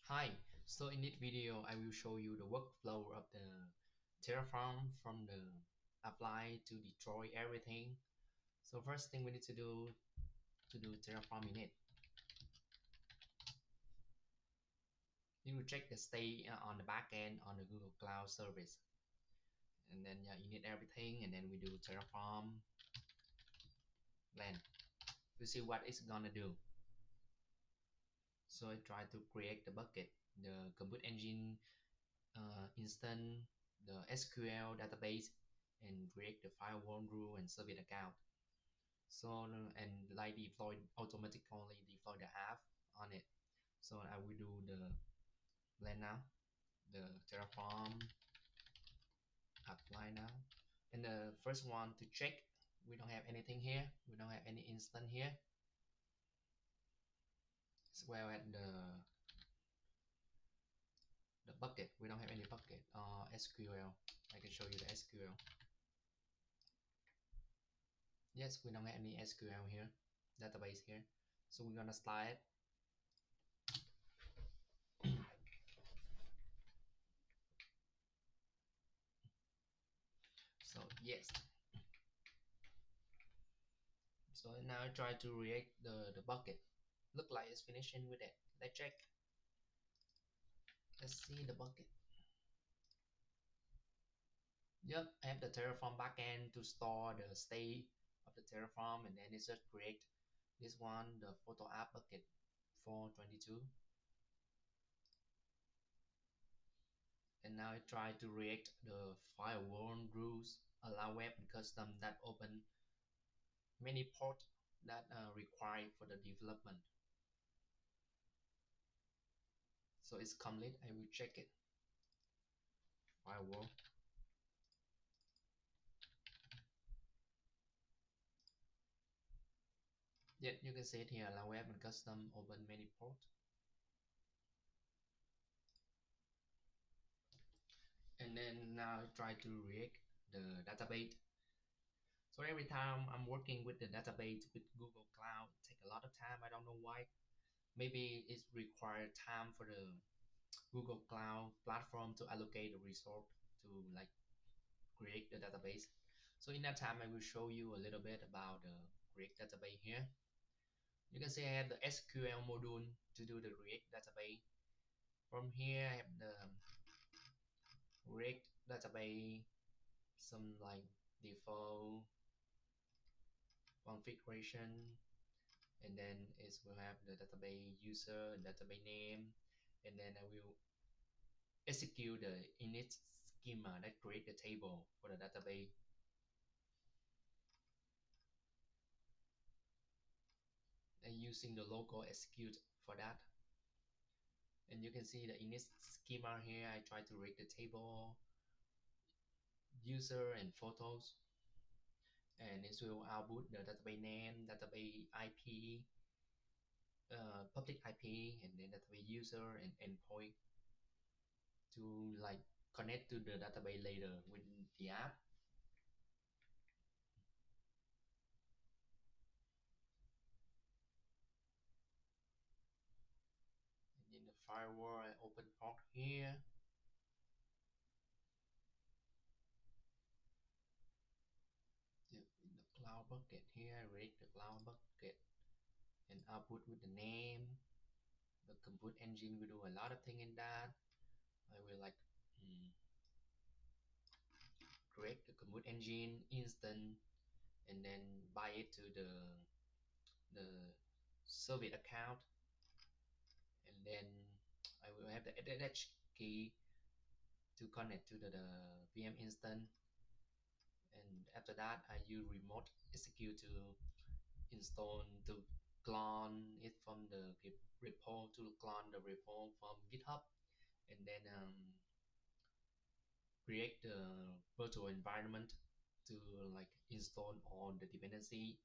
Hi, so in this video I will show you the workflow of the Terraform from the apply to deploy everything. So first thing we need to do Terraform init. You will check the state on the backend on the Google Cloud service. And then init everything and then we do Terraform land to see what it's gonna do. So I try to create the bucket, the compute engine instance, the SQL database, and create the firewall rule and service account. So and like deploy automatically deploy the app on it. So I will do the plan now, the Terraform apply now. And the first one to check, we don't have anything here, we don't have any instance here, as well as the bucket, we don't have any bucket. SQL, I can show you the SQL. Yes, we don't have any SQL here, database here. So we're gonna start it. So yes, so now I try to react the bucket. Look like it's finishing with it. Let's check. Let's see the bucket. Yep, I have the Terraform backend to store the state of the Terraform, and then it's just create this one, the photo app bucket 422. And now I try to react the firewall rules, allow web and custom that open many ports that are required for the development. So it's complete. I will check it. Firewall. Yeah, you can see it here. Allow web and custom open many ports. And then now I try to react the database. So every time I'm working with the database with Google Cloud, it takes a lot of time. I don't know why. Maybe it's required time for the Google Cloud platform to allocate the resource to like create the database. So in that time, I will show you a little bit about the React database here. You can see I have the SQL module to do the React database. From here, I have the React database, some like default configuration, and then it will have the database user and database name, and then I will execute the init schema that create the table for the database. And using the local execute for that. And you can see the init schema here. I try to read the table, user and photos, and it will output the database name, database IP, public IP, and then database user and endpoint to like connect to the database later with the app. And in the firewall, I open port here. In the cloud bucket here, I read the cloud bucket and output with the name. The compute engine will do a lot of things in that. I will like create the compute engine instant and then buy it to the service account, and then I will have the SSH key to connect to the VM instance, and after that I use remote execute to install to clone it from the repo, to clone the repo from GitHub, and then create the virtual environment to like install all the dependency,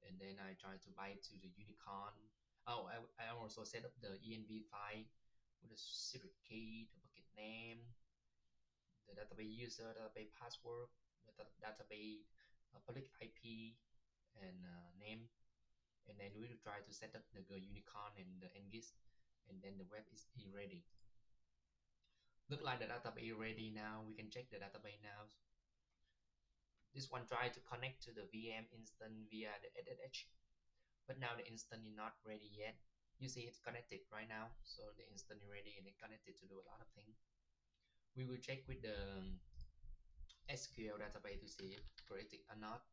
and then I try to bind to the unicorn. Oh, I also set up the env file with the secret key, the bucket name, the database user, database password, the database public IP and name, and then we will try to set up the unicorn and the ngis and then the web is ready. Look like the database ready now. We can check the database now. This one try to connect to the VM instance via the SSH, but now the instance is not ready yet. You see it's connected right now, so the instance is ready and it connected to do a lot of things. We will check with the SQL database to see if corrected or not.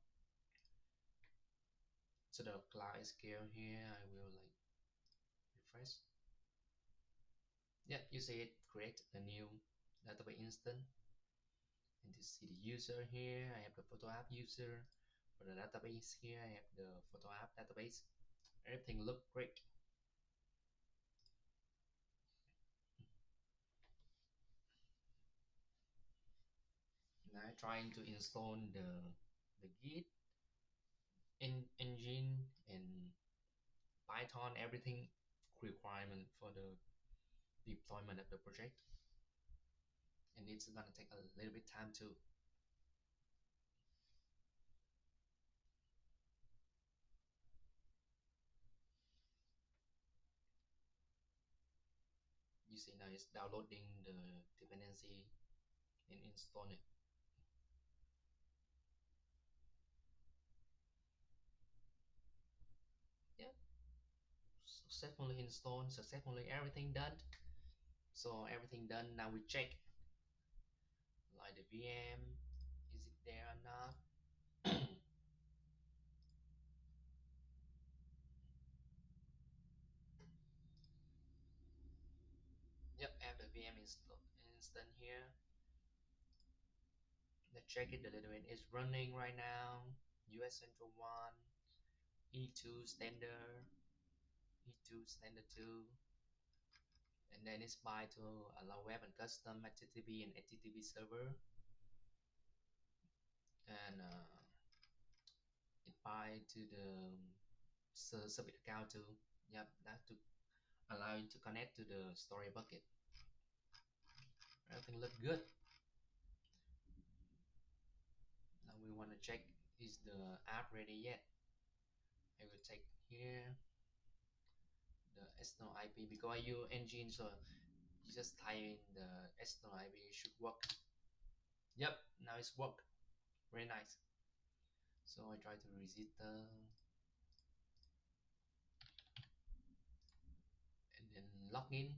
So the cloud SQL here, I will like refresh. Yeah, you see it create a new database instance. And to see the user here, I have the photo app user. For the database here, I have the photo app database. Everything look great. Now I'm trying to install the Git engine and Python, everything requirement for the deployment of the project, and it's gonna take a little bit time too. You see now it's downloading the dependency and install it. Yeah, successfully installed, successfully everything done. So everything done. Now we check like the VM, is it there or not? Yep, I have the VM instant here. Let's check it a little bit. It's running right now. US Central 1, E2 standard, E2 standard 2, and then it's by to allow web and custom HTTP and HTTP server, and it by to the service account too. Yep, that to allow you to connect to the story bucket. Everything look good. Now we want to check is the app ready yet. I will take here the external IP because I use engine, so you just type in the external IP, it should work. Yep, now it's work. Very nice. So I try to register and then log in.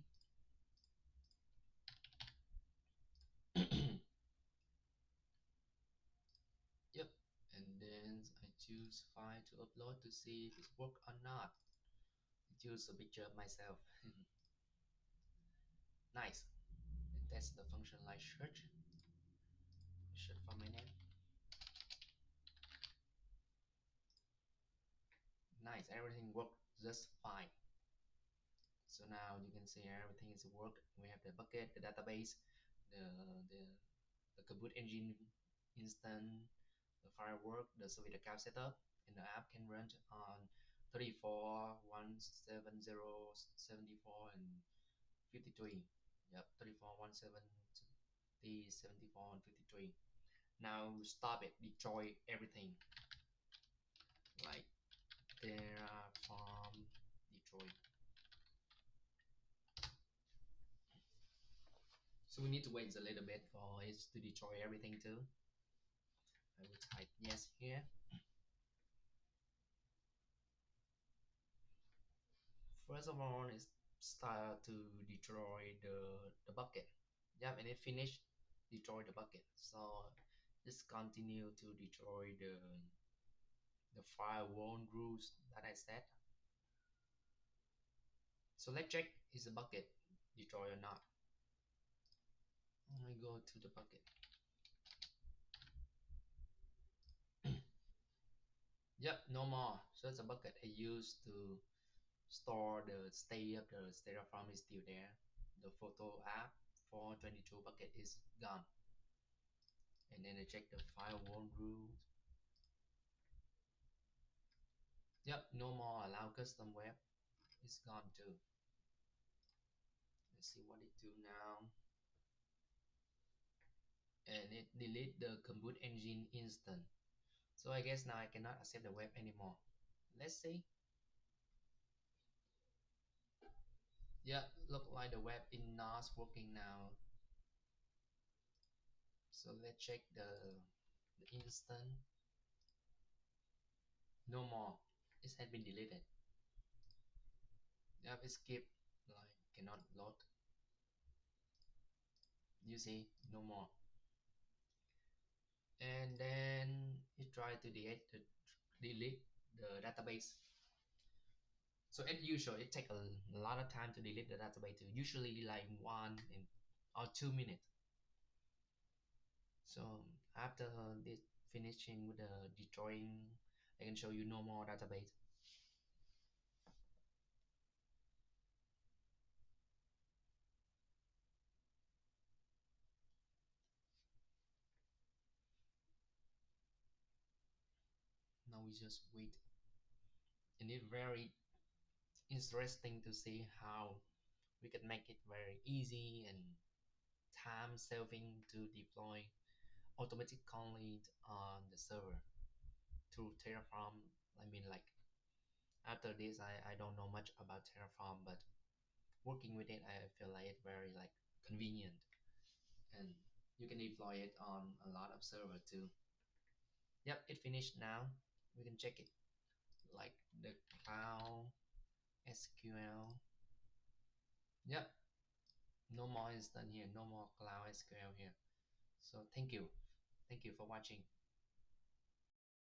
Yep, and then I choose file to upload to see if it's work or not. I choose a picture of myself. Nice. And that's the function like search for my name. Nice, everything worked just fine. So now you can see everything is work. We have the bucket, the database, the the, the compute engine instant, the firework, the service account setup, and the app can run on 34, 170, 74, and 53. Yep, 34, 170, 74, and 53. Now stop it, destroy everything. Like Terraform destroy. So we need to wait a little bit for it to destroy everything too. I will type yes here. First of all, it start to destroy the bucket. Yeah, and it finished destroy the bucket. So just continue to destroy the firewall rules that I set. So let's check is the bucket destroyed or not. I go to the bucket. Yep, no more. So it's a bucket I used to store the state of the Terraform is still there. The photo app 422 bucket is gone. And then I check the firewall rules. Yep, no more allow custom web. It's gone too. Let's see what it do now. And it delete the compute engine instant. So I guess now I cannot accept the web anymore. Let's see. Yeah, look like the web is not working now. So let's check the instance. No more. It has been deleted. Yeah, we skip like cannot load. You see, no more. And then you try to delete the database. So as usual, it takes a lot of time to delete the database too. Usually like or 2 minutes. So after this finishing with the destroying, I can show you no more database. Now we just wait. And it's very interesting to see how we can make it very easy and time saving to deploy automatically on the server through Terraform. I mean, like after this, I don't know much about Terraform, but working with it, I feel like it's very like convenient, and you can deploy it on a lot of server too. Yep, it finished now. We can check it like the cloud SQL. Yep, no more instance here, no more cloud SQL here. So thank you for watching.